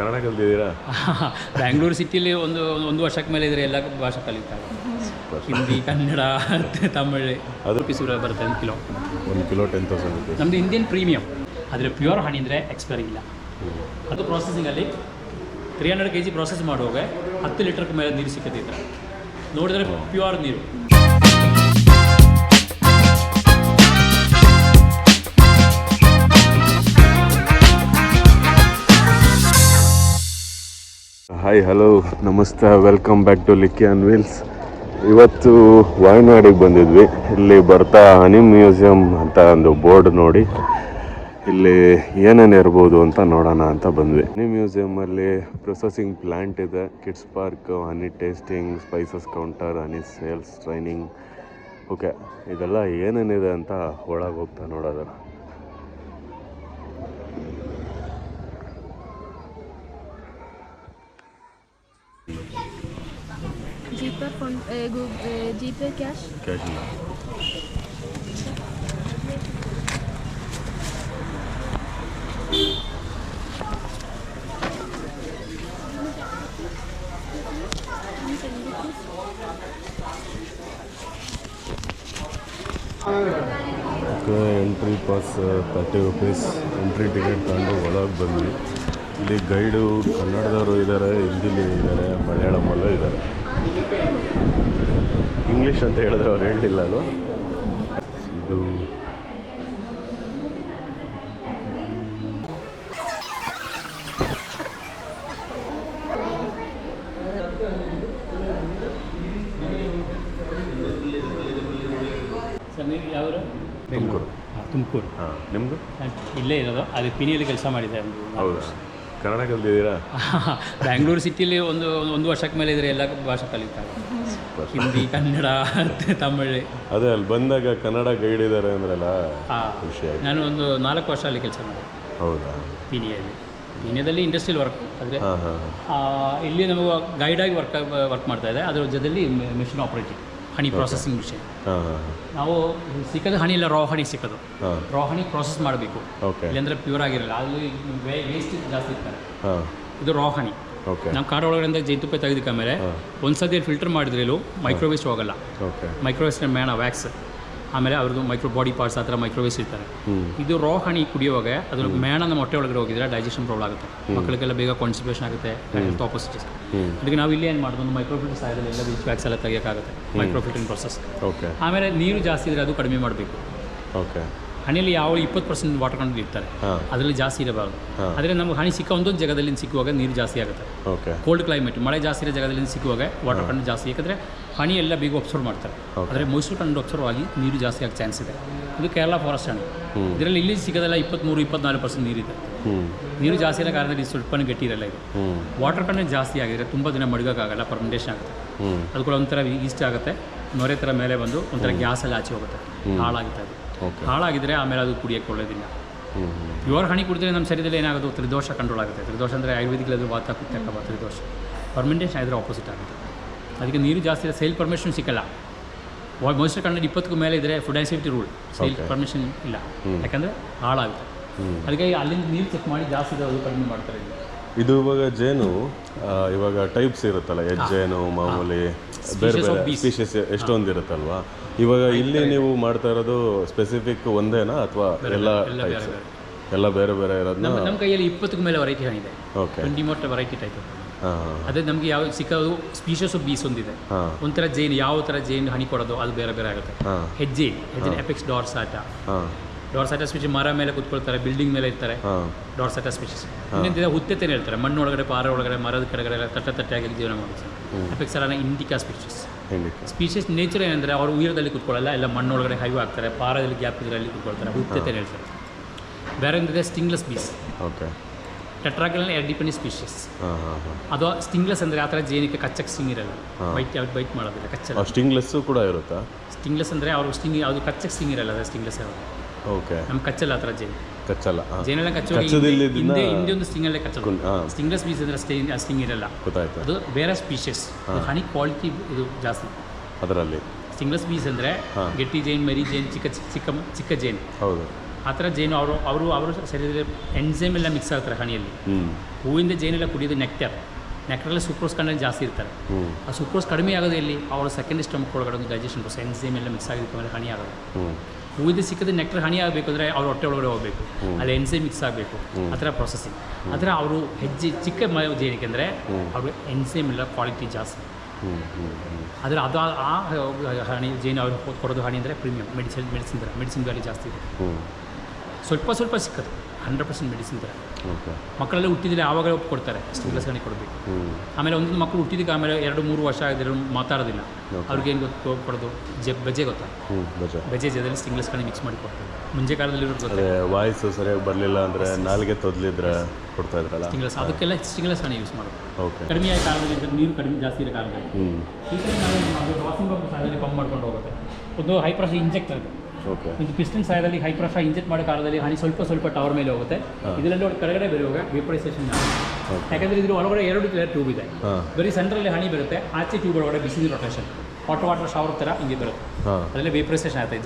ಕನ್ನಡ ಕಲ್ತಿದ್ದೀರಾ? ಬ್ಯಾಂಗ್ಳೂರು ಸಿಟಿಲಿ ಒಂದು ವರ್ಷಕ್ಕೆ ಮೇಲೆ ಇದ್ರೆ ಎಲ್ಲ ಭಾಷೆ ಕಲಿತಾರೆ. ಹಿಂದಿ, ಕನ್ನಡ, ತಮಿಳು. ಅದು ರುಪೀಸ್ ಬರುತ್ತೆ 1 ಕಿಲೋ. 1 kilo 10,000 rupees. ನಮ್ಮದು ಇಂಡಿಯನ್ ಪ್ರೀಮಿಯಮ್. ಆದರೆ ಪ್ಯೂರ್ ಹನಿ ಅಂದರೆ ಎಕ್ಸ್ಪೈರಿ ಇಲ್ಲ. ಅದು ಪ್ರೊಸೆಸಿಂಗಲ್ಲಿ 300 kg ಪ್ರೊಸೆಸ್ ಮಾಡುವಾಗ 10 ಲೀಟರ್ಗೆ ಮೇಲೆ ನೀರು ಸಿಕ್ಕತ್ತಿತ್ತು. ನೋಡಿದ್ರೆ ಪ್ಯೂರ್ ನೀರು. ಹಾಯ್, ಹಲೋ, ನಮಸ್ತೆ, welcome back to Likki on wheels. ಇವತ್ತು ವಾಯನಾಡಿಗೆ ಬಂದಿದ್ವಿ. ಇಲ್ಲಿ ಬರ್ತಾ ಹನಿ ಮ್ಯೂಸಿಯಂ ಅಂತ ಒಂದು ಬೋರ್ಡ್ ನೋಡಿ ಇಲ್ಲಿ ಏನೇನು ಇರ್ಬೋದು ಅಂತ ನೋಡೋಣ ಅಂತ ಬಂದ್ವಿ. ಹನಿ ಮ್ಯೂಸಿಯಮಲ್ಲಿ ಪ್ರೊಸೆಸಿಂಗ್ ಪ್ಲ್ಯಾಂಟ್ ಇದೆ, ಕಿಡ್ಸ್ ಪಾರ್ಕ್, ಹನಿ ಟೇಸ್ಟಿಂಗ್, ಸ್ಪೈಸಸ್ ಕೌಂಟರ್, ಹನಿ ಸೇಲ್ಸ್ ಟ್ರೈನಿಂಗ್. ಓಕೆ, ಇದೆಲ್ಲ ಏನೇನಿದೆ ಅಂತ ಒಳಗೆ ಹೋಗ್ತಾ ನೋಡೋದು. जीपे कैश ಇಲ್ಲ. Entry pass 30 rupees. Entry ticket ತಗೊಂಡು ಒಳಗೆ ಬಂದ್ವಿ. ಇಲ್ಲಿ ಗೈಡು ಕನ್ನಡದವರು ಇದ್ದಾರೆ, ಹಿಂದಿಲಿ ಇದ್ದಾರೆ, ಮಲಯಾಳಮಲ್ಲೂ ಇದ್ದಾರೆ. ಇಂಗ್ಲೀಷ್ ಅಂತ ಹೇಳಿದ್ರೆ ಅವ್ರು ಹೇಳಲಿಲ್ಲ ಅಲ್ವ. ಇದು ಸರ್, ನೀವು ಯಾವ? ತುಮಕೂರು. ತುಮಕೂರು. ಹಾಂ, ನಿಮ್ಮದು? ಇಲ್ಲೇ ಇರೋದು. ಅದು ಪಿನಿಯಲ್ಲಿ ಕೆಲಸ ಮಾಡಿದೆ. ಹೌದಾ? ಕನ್ನಡ ಕಲ್ತಿದ್ದೀರಾ? ಬ್ಯಾಂಗ್ಳೂರು ಸಿಟಿಲಿ ಒಂದು ವರ್ಷಕ್ಕೆ ಮೇಲೆ ಇದ್ರೆ ಎಲ್ಲ ಭಾಷೆ ಕಲಿತಾರೆ. ಹಿಂದಿ, ಕನ್ನಡ, ತಮಿಳು. ಅದೇ ಅಲ್ಲಿ ಬಂದಾಗ ಕನ್ನಡ ಗೈಡ್ ಇದ್ದಾರೆ ಅಂದ್ರಲ್ಲ, ಖುಷಿ ಆಯ್ತು. ನಾನು ಒಂದು 4 ವರ್ಷ ಅಲ್ಲಿ ಕೆಲಸ ಮಾಡಿದೆ. ಹೌದಾ? ಪೀನಿಯದಲ್ಲಿ ಇಂಡಸ್ಟ್ರಿಯಲ್ ವರ್ಕ್. ಆದರೆ ಇಲ್ಲಿ ನಮಗೆ ಗೈಡಾಗಿ ವರ್ಕ್ ಮಾಡ್ತಾ ಇದೆ. ಅದರ ಜೊತೆಯಲ್ಲಿ ಮೆಷಿನ್ ಆಪ್ರೇಟಿಂಗ್, ಹನಿ ಪ್ರೊಸೆಸಿಂಗ್ ಮಿಷನ್. ನಾವು ಸಿಕ್ಕೋದು ಹನಿ ಇಲ್ಲ, ರಾ ಹನಿ ಸಿಕ್ಕೋದು. ರಾ ಹನಿ ಪ್ರೊಸೆಸ್ ಮಾಡಬೇಕು, ಇಲ್ಲಾಂದರೆ ಪ್ಯೂರ್ ಆಗಿರಲ್ಲ. ಅಲ್ಲಿ ವೇಸ್ಟ್ ಜಾಸ್ತಿ ಇರ್ತಾರೆ. ಇದು ರಾ ಹನಿ. ನಮ್ಮ ಕಾರ್ ಒಳಗಡೆ ಜೇನುತುಪ್ಪ ತೆಗೆದಕ್ಕೆ ಆಮೇಲೆ ಒಂದ್ಸತಿ ಫಿಲ್ಟರ್ ಮಾಡಿದ್ರೆ ಮೈಕ್ರೋವೇಸ್ಟ್ ಹೋಗಲ್ಲ. ಮೈಕ್ರೋವೇಸ್ಟ್ ಮೇಣ ವ್ಯಾಕ್ಸ್, ಆಮೇಲೆ ಅವ್ರದ್ದು ಮೈಕ್ರೋ ಬಾಡಿ ಪಾರ್ಟ್ಸ್ ಆ ಥರ ಮೈಕ್ರೋವೇಸ್ಟ್ ಇರ್ತಾರೆ. ಇದು ರಾ ಹನಿ ಕುಡಿಯುವಾಗ ಅದ್ರ ಮೇಣ ನಮ್ಮ ಹೊಟ್ಟೆ ಒಳಗಡೆ ಹೋಗಿದ್ರೆ ಡೈಜೆಷನ್ ಪ್ರಾಬ್ಲಮ್ ಆಗುತ್ತೆ. ಮಕ್ಕಳಿಗೆಲ್ಲ ಬೇಗ ಕಾನ್ಸ್ಟಿಪೇಷನ್ ಆಗುತ್ತೆ, ಹೆಲ್ತ್ ಆಪೋಸಿಟಿಸ್. ಅದಕ್ಕೆ ನಾವು ಇಲ್ಲಿ ಏನು ಮಾಡೋದು, ಒಂದು ಮೈಕ್ರೋಫಿಲ್ಟರ್ ಸಾಯದಲ್ಲಿ ಎಲ್ಲ ಬೀಚ್ ವ್ಯಾಕ್ಸ್ ಎಲ್ಲ ತೆಗಿಯೋಕ್ಕಾಗುತ್ತೆ, ಮೈಕ್ರೋಫಿಲ್ಟರಿಂಗ್ ಪ್ರೊಸೆಸ್. ಆಮೇಲೆ ನೀರು ಜಾಸ್ತಿ ಇದ್ದರೆ ಅದು ಕಡಿಮೆ ಮಾಡಬೇಕು. ಹನಿಯಲ್ಲಿ ಯಾವ 20% ವಾಟರ್ ಕಂಟೆಂಟ್ ಇರ್ತಾರೆ, ಅದರಲ್ಲಿ ಜಾಸ್ತಿ ಇರಬಾರ್ದು. ಆದರೆ ನಮ್ಗೆ ಹನಿ ಸಿಕ್ಕ ಒಂದೊಂದು ಜಾಗದಲ್ಲಿ ಸಿಕ್ಕುವಾಗ ನೀರು ಜಾಸ್ತಿ ಆಗುತ್ತೆ. ಕೋಲ್ಡ್ ಕ್ಲೈಮೇಟ್, ಮಳೆ ಜಾಸ್ತಿ ಇರೋ ಜಾಗದಲ್ಲಿ ಸಿಕ್ಕುವಾಗ ವಾಟರ್ ಕಂಟೆಂಟ್ ಜಾಸ್ತಿ, ಯಾಕಂದರೆ ಹನಿ ಎಲ್ಲ ಬೇಗ ಅಬ್ಸರ್ವ್ ಮಾಡ್ತಾರೆ. ಆದರೆ ಮೈಸೂರು ಕಂಡು ಅಬ್ಸರ್ವ್ ಆಗಿ ನೀರು ಜಾಸ್ತಿ ಆಗಿ ಚಾನ್ಸ್ ಇದೆ. ಇದು ಕೇರಳ ಫಾರೆಸ್ಟ್ ಹನಿ. ಇದರಲ್ಲಿ ಇಲ್ಲಿ ಸಿಗೋದೆಲ್ಲ 23-24% ನೀರಿದೆ. ನೀರು ಜಾಸ್ತಿ ಇರೋ ಕಾರಣದಲ್ಲಿ ಸ್ವಲ್ಪನೇ ಗಟ್ಟಿ ಇರಲ್ಲ. ಇದು ವಾಟರ್ ಕಂಟೆಂಟ್ ಜಾಸ್ತಿ ಆಗಿದ್ರೆ ತುಂಬ ದಿನ ಮಡಗೋಕ್ಕಾಗಲ್ಲ, ಫರ್ಮೆಂಟೇಷನ್ ಆಗುತ್ತೆ. ಅದು ಕೂಡ ಒಂಥರ ಈಸ್ಟ್ ಆಗುತ್ತೆ, ನೊರೆ ಥರ ಮೇಲೆ ಬಂದು ಒಂಥರ ಗ್ಯಾಸಲ್ಲಿ ಆಚೆ ಹೋಗುತ್ತೆ, ಹಾಳಾಗುತ್ತೆ. ಅದು ಹಾಳಾಗಿದ್ರೆ ಆಮೇಲೆ ಅದು ಕುಡಿಯೋಕ್ಕೆ ಒಳ್ಳೇದಿಲ್ಲ. ಪ್ಯೂರ್ ಹನಿ ಕುಡಿದ್ರೆ ನಮ್ಮ ಶರೀರದಲ್ಲಿ ಏನಾಗೋದು, ತ್ರಿದೋಷ ಕಂಟ್ರೋಲ್ ಆಗುತ್ತೆ. ತ್ರಿದೋಷ ಅಂದರೆ ಆಯುರ್ವೇದಿಕಲ್ಲಿ ವಾತ ಕುತ್ತಕ್ಕ ತ್ರಿದೋಷ. ಫರ್ಮೆಂಟೇಷನ್ ಆಗಿದ್ರೆ ಆಪೋಸಿಟ್ ಆಗುತ್ತೆ. ಅದಕ್ಕೆ ನೀರು ಜಾಸ್ತಿ ಇದೆ, ಸೇಲ್ ಪರ್ಮಿಷನ್ ಸಿಕ್ಕಲ್ಲ. ಮಾಯಿಶ್ಚರ್ ಕಂಟೆಂಟ್ 20ಕ್ಕೂ ಮೇಲೆ ಇದ್ದರೆ food and safety rule, sale permission ಇಲ್ಲ, ಯಾಕಂದರೆ ಹಾಳಾಗುತ್ತೆ. ಅದಕ್ಕೆ ಅಲ್ಲಿಂದ ನೀರು ಚೆಕ್ ಮಾಡಿ ಜಾಸ್ತಿ ಇದೆ, ಅದು ಕಡಿಮೆ ಮಾಡ್ತಾರೆ. ಇದು ಇವಾಗ ಜೇನು ಇವಾಗ ಟೈಪ್ಸ್ ಇರುತ್ತಲ್ಲ, ಹೆಜ್ಜೇನು, ಮಾಮೂಲಿ ಬೇರೆ ಬೇರೆ ಸ್ಪೀಷೀಸ್ ಎಷ್ಟೊಂದು ಇರುತ್ತಲ್ವಾ. ಇವಾಗ ಇಲ್ಲಿ ನೀವು ಮಾಡ್ತಾ ಇರೋದು ಸ್ಪೆಸಿಫಿಕ್ ಒಂದೇನಾ ಅಥವಾ ಎಲ್ಲ ಟೈಪ್ಸ್ ಎಲ್ಲ ಬೇರೆ ಬೇರೆ ಇರೋದನ್ನ? ನಮ್ಮ ಕೈಯಲ್ಲಿ 20ಕ್ಕೂ ಮೇಲೆ ವೆರೈಟಿ ಹಣಿದೆ. 20 most variety type. ಅದೇ ನಮಗೆ ಯಾವ ಸಿಕ್ಕೋದು ಸ್ಪೀಷಸ್ ಆಫ್ ಬೀಸ್ ಒಂದಿದೆ. ಒಂಥರ ಜೇನು, ಯಾವ ಥರ ಜೇನು ಹನಿ ಕೊಡೋದು ಅದು ಬೇರೆ ಬೇರೆ ಆಗುತ್ತೆ. ಹೆಜ್ಜೆ ಎಪೆಕ್ಸ್ ಡಾರ್ಸಾಟ ಸ್ಪೀಷೀಸ್ ಮರ ಮೇಲೆ ಕೂತ್ಕೊಳ್ತಾರೆ, ಬಿಲ್ಡಿಂಗ್ ಮೇಲೆ ಇರ್ತಾರೆ, ಡಾರ್ಸಾಟ ಸ್ಪೀಷೀಸ್. ಇನ್ನೊಂದಿದೆ ಹುತ್ತೆತ್ತೇನೆ ಹೇಳ್ತಾರೆ, ಮಣ್ಣೊಳಗಡೆ, ಪಾರೆ ಒಳಗಡೆ, ಮರದ ಕೆಳಗಡೆ ತಟ್ಟೆಯಾಗಿ ಜೀವನ ಮಾಡ್ತಾರೆ. ಎಪೆಕ್ಸ್ ಇಂಡಿಕಾ ಸ್ಪೀಷೀಸ್ ನೇಚರ್ ಏನಂದರೆ ಅವರು ಉಯರದಲ್ಲಿ ಕೂತ್ಕೊಳ್ಳಲ್ಲ, ಎಲ್ಲ ಮಣ್ಣೊಳಗಡೆ ಹೈವ್ ಆಗ್ತಾರೆ, ಪಾರದಲ್ಲಿ ಗ್ಯಾಪ್ ಇದ್ರೆ ಅಲ್ಲಿ ಕೂತ್ಕೊಳ್ತಾರೆ, ಹುತ್ತೆತ್ತೇನೆ ಹೇಳ್ತಾರೆ. ಬೇರೆ ಒಂದಿದೆ ಸ್ಟಿಂಗ್ಲೆಸ್ ಬೀಸ್. ಟೆಟ್ರಾಗಲ್ನ ಡಿಪೆಂಡೆಂಟ್ ಸ್ಪೀಷೀಸ್. ಅದು ಸ್ಟಿಂಗ್ಲೆಸ್ ಅಂದರೆ ಆ ಥರ ಜೇನಿಗೆ ಕಚ್ಚಕ್ಕೆ ಸ್ಟಿಂಗ್ ಇರಲ್ಲ, ಬೈಟ್ ಮಾಡೋದಿಲ್ಲ, ಕಚ್ಚಲ್ಲ. ಸ್ಟಿಂಗ್ಲೆಸ್ಸು ಕೂಡ ಇರುತ್ತಾ? ಸ್ಟಿಂಗ್ಲೆಸ್ ಅಂದರೆ ಅವ್ರಿಗೆ ಸ್ಟಿಂಗ್, ಅದು ಕಚ್ಚಕ್ಕೆ ಸ್ಟಿಂಗ್ ಇರಲ್ಲ, ಅದು ಸ್ಟಿಂಗ್ಲೆಸ್ ಇರೋದು. ನಮ್ಮ ಕಚ್ಚಲ್ಲ ಆ ಥರ ಜೇನು, ಕಚ್ಚಲ್ಲ. ಜೇನೆಲ್ಲ ಕಚ್ಚೋದು ಹಿಂದೆ ಒಂದು ಸ್ಟಿಂಗಲ್ಲೇ ಕಚ್ಚೋದು. ಸ್ಟಿಂಗ್ಲೆಸ್ ಬೀಸ್ ಅಂದರೆ ಸ್ಟಿಂಗ್ ಇರಲ್ಲ, ಅದು ಬೇರೆ ಸ್ಪೀಷೀಸ್. ಹನಿ ಕ್ವಾಲಿಟಿ ಇದು ಜಾಸ್ತಿ ಅದರಲ್ಲಿ. ಸ್ಟಿಂಗ್ಲೆಸ್ ಬೀಸ್ ಅಂದರೆ ಗೆಟ್ಟಿ ಜೇನ್, ಮರಿ ಜೇನ್, ಚಿಕ್ಕ ಜೇನ್. ಆ ಥರ ಜೇನು ಅವರು ಶರೀರದಲ್ಲಿ ಎನ್ಸೈಮ್ ಎಲ್ಲ ಮಿಕ್ಸ್ ಆಗ್ತಾರೆ ಹನಿಯಲ್ಲಿ. ಹೂವಿಂದ ಜೇನೆಲ್ಲ ಕುಡಿಯೋದು ನೆಕ್ಟರಲ್ಲಿ ಸುಕ್ರೋಸ್ ಕಂಟೆಂಟ್ ಜಾಸ್ತಿ ಇರ್ತಾರೆ. ಆ ಸುಕ್ರೋಸ್ ಕಡಿಮೆ ಆಗೋದು ಎಲ್ಲಿ ಅವರ ಸೆಕೆಂಡ್ ಸ್ಟಮಕ್ ಒಳಗಡೆ ಒಂದು ಡೈಜೆಷನ್ ಪ್ರೋಸೆಸ್ ಎನ್ಸೈಮ್ ಎಲ್ಲ ಮಿಕ್ಸ್ ಆಗಿದ್ದಕ್ಕೆ ಮೇಲೆ ಹನಿ ಆಗೋದು. ಹೂವಿಂದ ಸಿಕ್ಕಿದ್ರೆ ನೆಕ್ಟರ್ ಹನಿ ಆಗಬೇಕು ಅಂದರೆ ಅವ್ರ ಹೊಟ್ಟೆ ಒಳಗಡೆ ಹೋಗಬೇಕು, ಅಲ್ಲಿ ಎನ್ಸೈಮ್ ಮಿಕ್ಸ್ ಆಗಬೇಕು, ಆ ಥರ ಪ್ರೊಸೆಸಿಂಗ್. ಆ ಥರ ಅವರು ಚಿಕ್ಕ ಜೇನಿಗೆ ಅಂದರೆ ಅವರು ಎನ್ಸೈಮ್ ಎಲ್ಲ ಕ್ವಾಲಿಟಿ ಜಾಸ್ತಿ. ಆದರೆ ಅದು ಆ ಹನಿ ಜೇನು ಅವ್ರಿಗೆ ಕೊಡೋದು ಹನಿ ಅಂದರೆ ಪ್ರೀಮಿಯಂ ಮೆಡಿಸಿನ್ ವ್ಯಾಲ್ಯೂ ಜಾಸ್ತಿ ಇದೆ. ಸ್ವಲ್ಪ ಸಿಕ್ಕದು 100% ಮೆಡಿಸಿನ್ ಥರ. ಮಕ್ಕಳೆಲ್ಲ ಹುಟ್ಟಿದ್ರೆ ಆವಾಗಲೇ ಕೊಡ್ತಾರೆ ಸ್ಟಿಮ್ಯುಲಸ್ ಹನಿ ಕೊಡಬೇಕು. ಆಮೇಲೆ ಒಂದೊಂದು ಮಕ್ಕಳು ಹುಟ್ಟಿದ್ದಕ್ಕೆ ಆಮೇಲೆ 2-3 ವರ್ಷ ಆಗಿದ್ರೆ ಮಾತಾಡೋದಿಲ್ಲ. ಅವ್ರಿಗೇನು ಗೊತ್ತು ಕೊಡೋದು ಬೆಜೆ ಗೊತ್ತಾ, ಬೆಜೆ ಜೊತೆಲಿ ಸ್ಟಿಮ್ಯುಲಸ್ ಹನಿ ಮಿಕ್ಸ್ ಮಾಡಿ ಕೊಡ್ತಾರೆ. ಮುಂಚೆ ಕಾಲದಲ್ಲಿ ವಾಯ್ಸ್ ಸರಿಯಾಗಿ ಬರಲಿಲ್ಲ ಅಂದರೆ ನಾಲ್ಗೆ ತೊದಲಿದ್ರೆ ಕೊಡ್ತಾ ಇದ್ರಲ್ಲ ಸ್ಟಿಮ್ಯುಲಸ್, ಅದಕ್ಕೆಲ್ಲ ಸ್ಟಿಮ್ಯುಲಸ್ ಹನಿ ಯೂಸ್ ಮಾಡೋದು. ಕಡಿಮೆ ಆದ ಕಾರಣದಲ್ಲಿ ನೀರು ಕಡಿಮೆ ಜಾಸ್ತಿ ಇರೋ ಕಾರಣದಲ್ಲಿ ಈ ಥರ ವಾಷಿಂಗ್ ಪಂಪ್ ಸಹಾಯದಲ್ಲಿ ಪಂಪ್ ಮಾಡ್ಕೊಂಡು ಹೋಗುತ್ತೆ. ಒಂದು ಹೈ ಪ್ರೆಷರ್ ಇಂಜೆಕ್ಟರ್ ಇದೆ, ಒಂದು ಪಿಸ್ಟನ್ ಸಹಾಯದಲ್ಲಿ ಹೈ ಪ್ರೆಷರ್ ಇಂಜೆಕ್ಟ್ ಮಾಡೋ ಕಾಲದಲ್ಲಿ ಹನಿ ಸ್ವಲ್ಪ ಟವರ್ ಮೇಲೆ ಹೋಗುತ್ತೆ. ಇದರಲ್ಲಿ ಕೆಳಗಡೆ ಬರುವಾಗ ವೇಪರೈಸೇಷನ್ ಯಾಕಂದರೆ ಇದ್ರ ಒಳಗಡೆ 2 ಟ್ಯೂಬ್ ಇದೆ. ಬರೀ ಸೆಂಟ್ರಲ್ಲಿ ಹನಿ ಬರುತ್ತೆ, ಆಚೆ ಟ್ಯೂಬ್ ಒಳಗಡೆ ಬಿಸಿ ರೊಟೇಷನ್ ವಾಟರ್ ಶವರ್ ಥರ ಹಿಂಗೆ ಬರುತ್ತೆ. ಅದರಲ್ಲಿ ವೇಪರೈಸೇಷನ್ ಆಗುತ್ತೆ,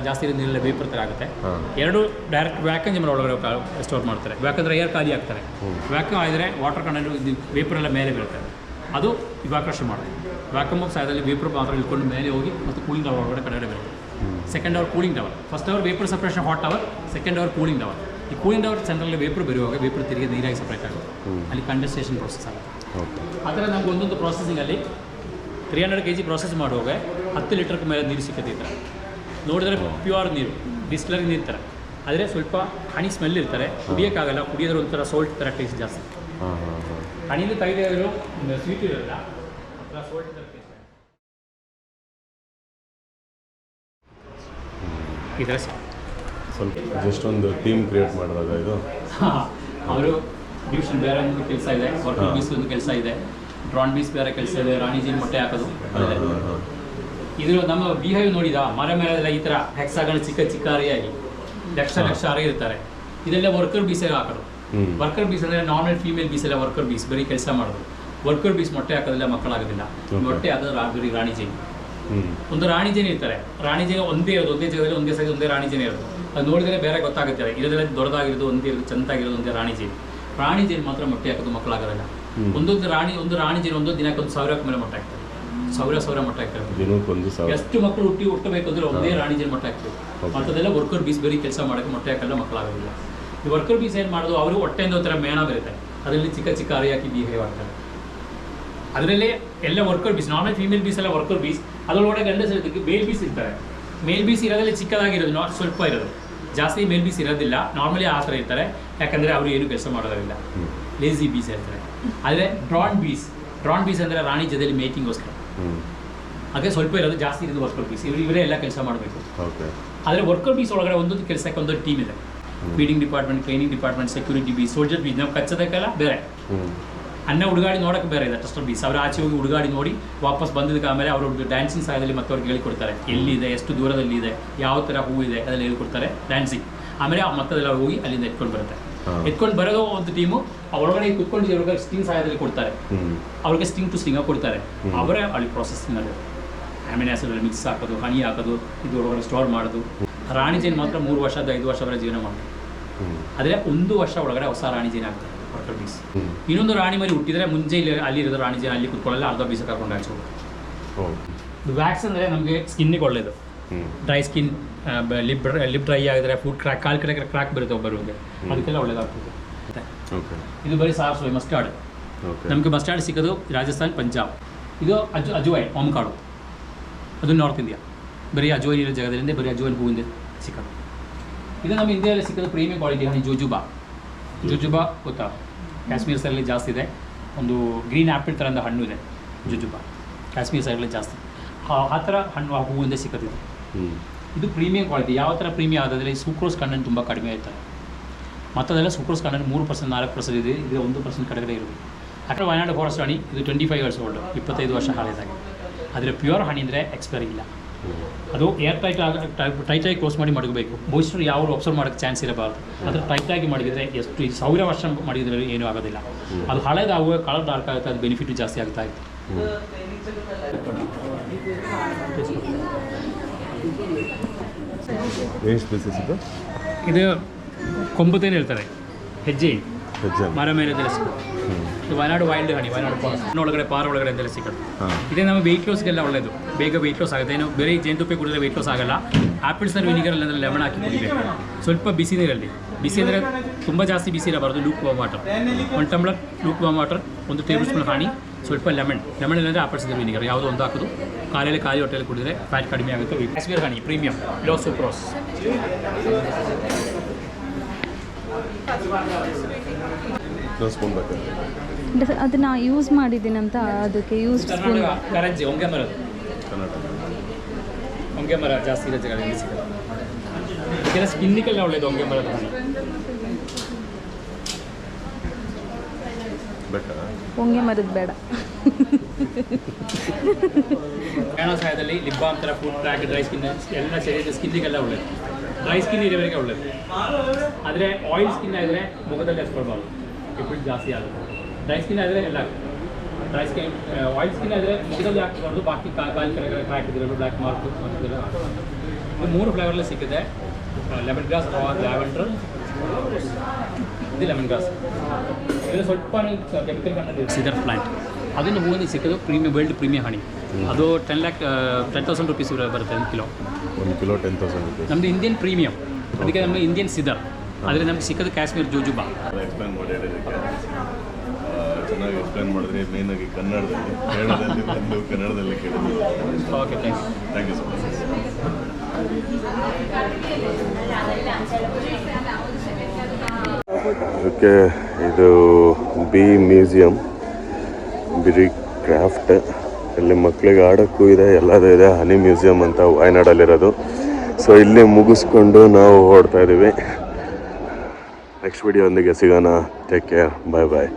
ಜಾಸ್ತಿ ನೀರಲ್ಲಿ ವೇಪರ್ ಥರ ಆಗುತ್ತೆ. 2 ಡೈರೆಕ್ಟ್ ವ್ಯಾಕ್ಯೂಮ್ ಜಮರ್ ಒಳಗಡೆ ಸ್ಟೋರ್ ಮಾಡ್ತಾರೆ. ಯಾಕಂದರೆ ಏರ್ ಖಾಲಿ ಆಗ್ತಾರೆ. ವ್ಯಾಕ್ಯೂಮ್ ಆಗಿದ್ರೆ ವಾಟರ್ ಕಂಟೆಂಟ್ ವೇಪರ್ ಎಲ್ಲ ಮೇಲೆ ಬೀಳುತ್ತೆ, ಅದು ಇವಾಕ್ರೇಷನ್ ಮಾಡೋದು. ವ್ಯಾಕ್ಯೂಮ್ ಸಹಾಯದಲ್ಲಿ ವೇಪರ್ ಮಾತ್ರ ಇಳ್ಕೊಂಡು ಮೇಲೆ ಹೋಗಿ ಮತ್ತು ಕೂಲಿಂಗ್ ಟವರ್ ಒಳಗಡೆ ಕೆಳಗಡೆ ಬರುತ್ತೆ. Second our cooling tower, first our vapour separation hot tower, second our cooling tower. ಈ ಕೂಲಿಂಗ್ ಟವರ್ ಸೆಂಟ್ರಲ್ಲಿ ವೇಪರ್ ಬರುವಾಗ ವೇಪರ್ ತಿರುಗಿ ನೀರಾಗಿ ಸಪ್ರೇಟ್ ಆಗುತ್ತೆ, ಅಲ್ಲಿ ಕಂಡೆನ್ಸೇಷನ್ ಪ್ರೋಸೆಸ್ ಆಗುತ್ತೆ. ಆ ಥರ ನಮ್ಗೆ ಒಂದೊಂದು ಪ್ರಾಸೆಸಿಂಗಲ್ಲಿ 300 kg ಪ್ರಾಸೆಸ್ ಮಾಡುವಾಗ 10 ಲೀಟರ್ ಮೇಲೆ ನೀರು ಸಿಕ್ಕತ್ತೆ. ಈ ಥರ ನೋಡಿದ್ರೆ ಪ್ಯೂರ್ ನೀರು, ಡಿಸ್ಟಿಲರಿ ನೀರು ಥರ, ಆದರೆ ಸ್ವಲ್ಪ ಹನಿ ಸ್ಮೆಲ್ ಇರ್ತಾರೆ, ಕುಡಿಯೋಕ್ಕಾಗಲ್ಲ. ಕುಡಿಯೋದ್ರೆ ಒಂಥರ ಸಾಲ್ಟ್ ಥರ ಟೇಸ್ಟ್ ಜಾಸ್ತಿ. ಹನಿಯಿಂದ ತೆಗೆದಿರೋ ಸ್ವೀಟ್ ಇರೋಲ್ಲ, ಒಂಥರ ಸಾಲ್ಟ್ ಥರ ಟೇಸ್ಟ್. ಈ ಥರ ಸ್ವಲ್ಪ ಜಸ್ಟ್ ಒಂದು ಟೀಮ್ ಕ್ರಿಯೇಟ್ ಮಾಡಿದಾಗ ಇದು ಅವರು ಡಿವಿಷನ್ ಬೇರೆ ಒಂದು ಕೆಲಸ ಇದೆ, ವರ್ಕರ್ ಬೀಸ್ ಒಂದು ಕೆಲಸ ಇದೆ, ಡ್ರಾನ್ ಬೀಸ್ ಬೇರೆ ಕೆಲಸ ಇದೆ, ರಾಣಿ ಜೇನು ಮೊಟ್ಟೆ ಹಾಕೋದು. ಇದು ನಮ್ಮ ಬಿಹೈವ್ ನೋಡಿದ ಮರ ಮೇಲೆಲ್ಲ ಈ ಥರ ಹೆಕ್ಸಾಗಣ ಚಿಕ್ಕ ಅರಿಯಾಗಿ ಲಕ್ಷ ಅರೆ ಇರ್ತಾರೆ. ಇದೆಲ್ಲ ವರ್ಕರ್ ಬೀಸೇ ಹಾಕೋದು. ವರ್ಕರ್ ಬೀಸ್ ಅಂದರೆ ನಾರ್ಮಲ್ ಫೀಮೇಲ್ ಬೀಸ್ ಎಲ್ಲ ವರ್ಕರ್ ಬೀಸ್ ಬರೀ ಕೆಲಸ ಮಾಡೋದು. ವರ್ಕರ್ ಬೀಸ್ ಮೊಟ್ಟೆ ಹಾಕೋದಿಲ್ಲ, ಮಕ್ಕಳಾಗೋದಿಲ್ಲ. ಮೊಟ್ಟೆ ಹಾಕೋದು ಬರೀ ರಾಣಿ ಜೇನು. ಒಂದು ರಾಣಿ ಜೇನು ಇರ್ತಾರೆ, ರಾಣಿ ಜೇನು ಒಂದೇ ಜಾಗದಲ್ಲಿ ಒಂದೇ ಸೈಜ್ ಒಂದೇ ರಾಣಿ ಜೇನು ಇರೋದು. ಅದು ನೋಡಿದರೆ ಬೇರೆ ಗೊತ್ತಾಗುತ್ತೆ, ಇದೆಲ್ಲ ದೊಡ್ಡದಾಗಿರೋದು ಒಂದೇ ಇರೋದು, ಚಂದಾಗಿರೋದು ಒಂದೇ ರಾಣಿ ಜೇನು. ರಾಣಿ ಜೇನು ಮಾತ್ರ ಮೊಟ್ಟೆ ಹಾಕೋದು, ಮಕ್ಕಳಾಗೋದಿಲ್ಲ. ಒಂದು ರಾಣಿ ಜೇನು ಒಂದು ದಿನಕ್ಕೆ 1,000 ಮೇಲೆ ಮೊಟ್ಟೆ ಹಾಕ್ತಾರೆ. 1,000 ಮೊಟ್ಟೆ ಹಾಕ್ತಾರೆ. ಎಷ್ಟು ಮಕ್ಕಳು ಹುಟ್ಟಬೇಕು ಅಂದರೆ ಒಂದೇ ರಾಣಿ ಜೇನು ಮೊಟ್ಟೆ ಹಾಕ್ತಾರೆ. ಮತ್ತದೆಲ್ಲ ವರ್ಕರ್ ಬೀಸ್ ಬರೀ ಕೆಲಸ ಮಾಡೋಕ್ಕೆ ಮೊಟ್ಟೆ ಹಾಕಲ್ಲ, ಮಕ್ಕಳಾಗೋದಿಲ್ಲ. ಈ ವರ್ಕರ್ ಬೀಸ್ ಏನು ಮಾಡೋದು, ಅವರು ಹೊಟ್ಟೆಯಿಂದ ಒಂಥರ ಮೇಣ ಬರುತ್ತೆ, ಅದರಲ್ಲಿ ಚಿಕ್ಕ ಅರಿ ಹಾಕಿ ಬಿಹೇವ್ ಆಗ್ತಾರೆ. ಅದರಲ್ಲಿ ಎಲ್ಲ ವರ್ಕರ್ ಬೀಸ್, ನಾರ್ಮಲ್ ಫೀಮೇಲ್ ಬೀಸ್ ಎಲ್ಲ ವರ್ಕರ್ ಬೀಸ್. ಅದರೊಳಗಡೆ ಗಂಡಸರಿಗೆ ಮೇಲ್ ಬೀಸ್ ಇರ್ತಾರೆ. ಮೇಲ್ ಬೀಸ್ ಇರೋದ್ರಲ್ಲಿ ಚಿಕ್ಕದಾಗಿರೋದು, ಸ್ವಲ್ಪ ಇರೋದು, ಜಾಸ್ತಿ ಮೇಲ್ ಬೀಸ್ ಇರೋದಿಲ್ಲ. ನಾರ್ಮಲಿ ಆ ಥರ ಇರ್ತಾರೆ, ಯಾಕಂದರೆ ಅವರು ಏನು ಕೆಲಸ ಮಾಡೋದಿಲ್ಲ, ಲೇಸಿ ಬೀಸ್ ಇರ್ತಾರೆ. ಆದರೆ ಡ್ರಾನ್ ಬೀಸ್ ಅಂದರೆ ರಾಣಿ ಜೊತೆಲಿ ಮೇಟಿಂಗೋಸ್ಕರ, ಹಾಗೆ ಸ್ವಲ್ಪ ಇರೋದು, ಜಾಸ್ತಿ ಇರೋದು ವರ್ಕರ್ ಬೀಸ್. ಇವರೇ ಎಲ್ಲ ಕೆಲಸ ಮಾಡಬೇಕು. ಆದರೆ ವರ್ಕರ್ ಬೀಸ್ ಒಳಗಡೆ ಒಂದೊಂದು ಕೆಲಸಕ್ಕೆ ಒಂದೊಂದು ಟೀಮ್ ಇದೆ. Feeding department, training department, security bees, soldier bees. ನಾವು ಕಚ್ಚೋದಕ್ಕೆಲ್ಲ ಬೇರೆ, ಅನ್ನ ಹುಡುಗಾಡಿ ನೋಡೋಕ್ಕೆ ಬೇರೆ ಇದೆ ಟಸ್ಟರ್ ಬೀಸ್. ಅವರು ಆಚೆ ಹೋಗಿ ಹುಡುಗಾಡಿ ನೋಡಿ ವಾಪಸ್ ಬಂದಿದ್ದಕ್ಕೆ ಆಮೇಲೆ ಅವರು ಡ್ಯಾನ್ಸಿಂಗ್ ಸಹಾಯದಲ್ಲಿ ಮತ್ತೆ ಅವ್ರಿಗೆ ಹೇಳ್ಕೊಡ್ತಾರೆ, ಎಲ್ಲಿದೆ, ಎಷ್ಟು ದೂರದಲ್ಲಿ ಇದೆ, ಯಾವ ಥರ ಹೂ ಇದೆ, ಅದೆಲ್ಲ ಹೇಳ್ಕೊಡ್ತಾರೆ ಡ್ಯಾನ್ಸಿಂಗ್. ಆಮೇಲೆ ಮತ್ತದೆಲ್ಲ ಹೋಗಿ ಅಲ್ಲಿಂದ ಎತ್ಕೊಂಡು ಬರುತ್ತೆ. ಎತ್ಕೊಂಡು ಬರೋದು ಒಂದು ಟೀಮು, ಒಳಗಡೆ ಕುತ್ಕೊಂಡು ಅವ್ರಿಗೆ ಸ್ಟಿಂಗ್ ಸಹಾಯದಲ್ಲಿ ಕೊಡ್ತಾರೆ. ಅವ್ರಿಗೆ ಸ್ಟಿಂಗ್ ಟು ಸ್ಟಿಂಗ್ ಕೊಡ್ತಾರೆ. ಅವರೇ ಅಲ್ಲಿ ಪ್ರೊಸೆಸಿಂಗ್ ಮಾಡೋದು, ಅಮಿನೋ ಆಸಿಡ್ ಮಿಕ್ಸ್ ಹಾಕೋದು, ಹನಿ ಹಾಕೋದು, ಇದು ಒಳಗಡೆ ಸ್ಟೋರ್ ಮಾಡೋದು. ರಾಣಿ ಜೇನು ಮಾತ್ರ 3 ವರ್ಷದ 5 ವರ್ಷವರೆಗೆ ಜೀವನ ಮಾಡೋದು. ಆದರೆ 1 ವರ್ಷ ಒಳಗಡೆ ಹೊಸ ರಾಣಿ ಜೇನು ಆಗ್ತದೆ ವರ್ಕರ್ ಬೀಸ್. ಇನ್ನೊಂದು ರಾಣಿ ಮರಿ ಹುಟ್ಟಿದರೆ ಮುಂಚೆ ಅಲ್ಲಿರೋದು ರಾಣಿ ಜೇನು ಅಲ್ಲಿ ಕುತ್ಕೊಳ್ಳಲ್ಲ, ಅರ್ಧ ಬೀಸ ಕರ್ಕೊಂಡು ಹಾಕ್ಸೋದು. ವ್ಯಾಕ್ಸ್ ಅಂದರೆ ನಮಗೆ ಸ್ಕಿನ್ನಿಗೆ ಒಳ್ಳೆಯದು. ಡ್ರೈ ಸ್ಕಿನ್, ಲಿಪ್ ಡ್ರೈ ಆಗಿದ್ರೆ, ಫುಡ್ ಕಾಲು ಕಡೆ ಕ್ರ್ಯಾಕ್ ಬರುತ್ತೆ ಒಬ್ಬರಿಗೆ, ಅದಕ್ಕೆಲ್ಲ ಒಳ್ಳೇದಾಗ್ತದೆ. ಇದು ಬರೀ ಸಾರ್ಸೋಯ್ ಮಸ್ಟಾರ್ಡ್. ನಮಗೆ ಮಸ್ಟಾರ್ಡ್ ಸಿಗೋದು ರಾಜಸ್ಥಾನ್, ಪಂಜಾಬ್. ಇದು ಅಜುವೈನ್ ಕಾಳು, ಅದು ನಾರ್ತ್ ಇಂಡಿಯಾ. ಬರೀ ಅಜುವೈನ್ ಇರೋ ಜಾಗದಿಂದ ಬರೀ ಅಜುವೈನ್ ಹೂವಿಂದ ಸಿಗೋದು. ಇದು ನಮ್ಮ ಇಂಡಿಯಾದಲ್ಲಿ ಸಿಗೋದು ಪ್ರೀಮಿಯಂ ಕ್ವಾಲಿಟಿ ಹನಿ ಜುಜುಬಾ ಗೊತ್ತಾ, ಕಾಶ್ಮೀರ ಸೈಡಲ್ಲಿ ಜಾಸ್ತಿ ಇದೆ. ಒಂದು ಗ್ರೀನ್ ಆ್ಯಪಲ್ ಥರದ ಹಣ್ಣು ಇದೆ ಜುಜುಬಾ, ಕಾಶ್ಮೀರ ಸೈಡಲ್ಲಿ ಜಾಸ್ತಿ. ಆ ಥರ ಹಣ್ಣು ಆ ಹೂವಿಂದ ಸಿಗೋದಿದೆ. ಇದು ಪ್ರೀಮಿಯಂ ಕ್ವಾಲಿಟಿ. ಯಾವ ಥರ ಪ್ರೀಮಿಯಂ ಆದದಲ್ಲಿ ಸುಕ್ರೋಸ್ ಕಂಟೆಂಟ್ ತುಂಬ ಕಡಿಮೆ ಇರ್ತಾರೆ. ಮತ್ತದೆಲ್ಲ ಸುಕ್ರೋಸ್ ಕಂಟೆಂಟ್ 3%, 4% ಇದೆ. ಇದು 1% ಕಡೆಗಡೆ ಇರೋದು. ಯಾಕಂದರೆ ವಯನಾಡು ಫಾರೆಸ್ಟ್ ಹನಿ ಇದು 25 ಇಯರ್ಸ್ ಓಲ್ಡ್, 25 ವರ್ಷ ಹಳೆಯದಾಗಿ. ಆದರೆ ಪ್ಯೂರ್ ಹನಿ ಅಂದರೆ ಎಕ್ಸ್ಪೈರಿ ಇಲ್ಲ. ಅದು ಏರ್ ಟೈಟಾಗಿ ಕ್ಲೋಸ್ ಮಾಡಿ ಮಡಗಬೇಕು. ಮೊಯ್ಸ್ಚರ್ ಯಾವ ಅಬ್ಸರ್ವ್ ಮಾಡೋಕ್ಕೆ ಚಾನ್ಸ್ ಇರಬಾರ್ದು. ಅದು ಟೈಟಾಗಿ ಮಡಗಿದ್ರೆ ಎಷ್ಟು 1000 ವರ್ಷ ಮಡಗಿದ್ರೆ ಏನೂ ಆಗೋದಿಲ್ಲ. ಅದು ಹಳೆದಾಗುವ ಕಲರ್ ಡಾರ್ಕ್ ಆಗುತ್ತೆ, ಅದು ಬೆನಿಫಿಟ್ ಜಾಸ್ತಿ ಆಗ್ತಾ ಇತ್ತು. ಎಷ್ಟು ಪೀಸಸ್ ಇದು? ಇದು ಕೊಂಬುತೇನೆ ಹೇಳ್ತಾರೆ, ಹೆಜ್ಜೆ ಮರ ಮೇಲೆ ಇದೆಲ್ಲ ಸಿಗುತ್ತೆ. ಇದು ವಯನಾಡು ವೈಲ್ಡ್ ಹನಿ, ವಯನಾಡು ಫಾರೆಸ್ಟ್ ಒಳಗಡೆ ಪಾರ ಒಳಗಡೆ ಅಂತೆಲ್ಲ ಸಿಗುತ್ತೆ. ಇದೇ ನಮ್ಮ ವೆಯ್ಟ್ ಲಾಸ್ಗೆಲ್ಲ ಒಳ್ಳೆಯದು, ಬೇಗ ವೆಯ್ಟ್ ಲಾಸ್ ಆಗುತ್ತೆ. ಏನು ಬೇರೆ ಜೇನುತುಪ್ಪ ಕುಡಿದ್ರೆ ವೆಯ್ಟ್ ಲಾಸ್ ಆಗಲ್ಲ. ಆ್ಯಪಲ್ಸ್ನ ವಿನಿಗರಲ್ಲಿ ಅಂದರೆ ಲೆಮನ್ ಹಾಕಿ ಕುಡಿಬೇಕು. ಸ್ವಲ್ಪ ಬಿಸಿ ನೀರಲ್ಲಿ, ಬಿಸಿ ಅಂದರೆ ತುಂಬ ಜಾಸ್ತಿ ಬಿಸಿ ಇರಬಾರ್ದು. Lukewarm water, 1 tumbler lukewarm water, 1 tablespoon honey, ಸ್ವಲ್ಪ ಲೆಮನ್ ಇಲ್ಲಂದರೆ ಆ್ಯಪಲ್ಸ್ ವಿನಿಗರ್ ಯಾವುದೋ ಒಂದು ಹಾಕೋದು. ಖಾಲಿ ಹೊಟ್ಟೆಯಲ್ಲಿ ಕುಡಿದ್ರೆ ಫ್ಯಾಟ್ ಕಡಿಮೆ ಆಗುತ್ತೆ. ಕಾಶ್ಮೀರ್ ಹನಿ ಪ್ರೀಮಿಯಂ ಲೋ ಸುಕ್ರೋಸ್. ಅದನ್ನ ಯೂಸ್ ಮಾಡಿದ್ದೀನಂತ ಅದಕ್ಕೆ ಯೂಸ್ ಸ್ಪೂನ್. ಕರಂಜಿ ಹೊಂಗೆ ಮರ ಜಾಸ್ತಿ ಇರೋ ಜಾಗದಲ್ಲಿ ಸಿಗುತ್ತೆ. ಇದೆಲ್ಲ ಸ್ಕಿನ್ನಿಗೆಲ್ಲ ಒಳ್ಳೆಯದು ಹೊಂಗೆ ಮರದ ಹನಿ. ಹೊಂಗೆ ಮರದ ಬೇಡ. ಪ್ರಯಾಣ ಸಹಾಯದಲ್ಲಿ ಲಿಪ್ ಬಾಮ್ ಥರ ಫುಡ್ ಪ್ಯಾಕ್, ಡ್ರೈ ಸ್ಕಿನ್ ಎಲ್ಲ ಶರೀರದ ಸ್ಕಿನ್ನಿಗೆಲ್ಲ ಒಳ್ಳೆಯದು. ಡ್ರೈ ಸ್ಕಿನ್ ಇರೋವರೆಗೆ ಒಳ್ಳೆಯದು. ಆದರೆ ಆಯಿಲ್ ಸ್ಕಿನ್ ಆದರೆ ಮುಖದಲ್ಲಿ ಹಚ್ಕೊಳ್ಬಾರ್ದು, ಇಫೆಕ್ಟ್ ಜಾಸ್ತಿ ಆಗುತ್ತೆ. ಡ್ರೈ ಸ್ಕಿನ್ ಆದರೆ ಎಲ್ಲ ಡ್ರೈ ಸ್ಕಿನ್, ಆಯಿಲ್ ಸ್ಕಿನ್ ಆದರೆ ಮುಖದಲ್ಲಿ ಹಾಕ್ಬಾರ್ದು. ಬಾಕಿ ಕಾಲು ಕೆಳಗಡೆ ಟ್ರ್ಯಾಕ್ ಇದ್ದರೆ ಬ್ಲ್ಯಾಕ್ ಮಾರ್ಕ್ ಇದೆಲ್ಲ. ಇದು 3 ಫ್ಲೇವರಲ್ಲಿ ಸಿಗುತ್ತೆ. ಲೆಮನ್ ಗ್ರಾಸ್, ಲ್ಯಾವೆಂಡರ್, ಇದು ಲೆಮನ್ ಗ್ರಾಸ್. ಇದು ಸ್ವಲ್ಪ ಕೆಮಿಕಲ್ ಕಂಟೆಂಟ್ ಸಿದರ್ ಪ್ಲಾಂಟ್. ಅದನ್ನು ಹೂವಿನ ಸಿಕ್ಕೋದು ಪ್ರೀಮಿಯಂ, ವರ್ಲ್ಡ್ ಪ್ರೀಮಿಯಂ ಹನಿ. ಅದು 10,000 rupees ಬರುತ್ತೆ 1 ಕಿಲೋ. 1 kilo 10,000 rupees. ನಮ್ಮದು ಇಂಡಿಯನ್ ಪ್ರೀಮಿಯಂ, ಅದಕ್ಕೆ ನಮಗೆ ಇಂಡಿಯನ್ ಸಿದರ್. ಆದರೆ ನಮ್ಗೆ ಸಿಕ್ಕೋದು ಕಾಶ್ಮೀರ್ ಜೋಜುಬಾ. ಎಕ್ಸ್ಪ್ಲೈನ್ ಮಾಡಿ ಚೆನ್ನಾಗಿ ಎಕ್ಸ್ಪ್ಲೈನ್ ಮಾಡಿದ್ರಿ. ಮೇಯ್ನಾಗಿ ಕನ್ನಡದಲ್ಲಿ ಬಂದು ಕನ್ನಡದಲ್ಲಿ ಕೇಳಿದ್ವಿ. Okay, thank you so much. Okay, ಇದು ಬಿ ಮ್ಯೂಸಿಯಂ, ಬಿರಿ ಕ್ರಾಫ್ಟ್. ಇಲ್ಲಿ ಮಕ್ಕಳಿಗೆ ಆಡೋಕ್ಕೂ ಇದೆ, ಎಲ್ಲದೂ ಇದೆ. ಹನಿ ಮ್ಯೂಸಿಯಂ ಅಂತ ವಾಯನಾಡಲ್ಲಿರೋದು. ಸೊ ಇಲ್ಲಿ ಮುಗಿಸ್ಕೊಂಡು ನಾವು ಹೊರಡ್ತಾ ಇದ್ದೀವಿ. ನೆಕ್ಸ್ಟ್ ವಿಡಿಯೋ ಒಂದಿಗೆ ಸಿಗೋಣ. ಟೇಕ್ ಕೇರ್, ಬಾಯ್ ಬಾಯ್.